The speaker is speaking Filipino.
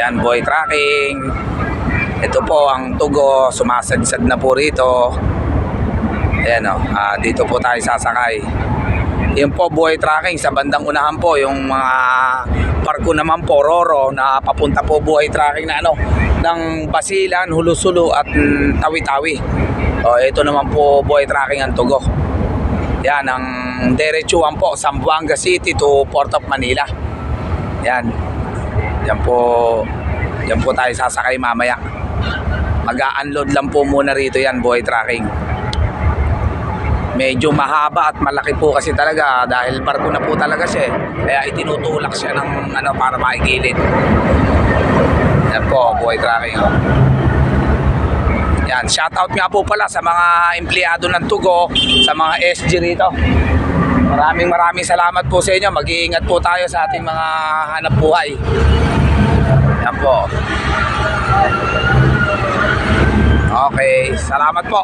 Yan, buhay tracking. Ito po ang Tugo, sumasadsad na po rito. Ayan o, dito po tayo sasakay. Yan po buhay tracking, sa bandang unahan po yung mga parko naman po, Roro, na papunta po buhay tracking na ano, ng Basilan, Hulusulu at Tawi-Tawi. O, ito naman po buhay tracking ang Tugo. Yan, ang diretsuhan po, Zamboanga City to Port of Manila. Yan. Yan po tayo sasakay mamaya. Mag-a-unload lang po muna rito yan, buhay tracking. Medyo mahaba at malaki po kasi talaga dahil barko na po talaga siya eh. Kaya itinutulak siya ng ano para makigilid. Yan po, buhay tracking. Yan, shoutout nga po pala sa mga empleyado ng Tugo, sa mga SG rito. Maraming salamat po sa inyo. Mag-iingat po tayo sa ating mga hanap buhay. Yan po. Okay, salamat po.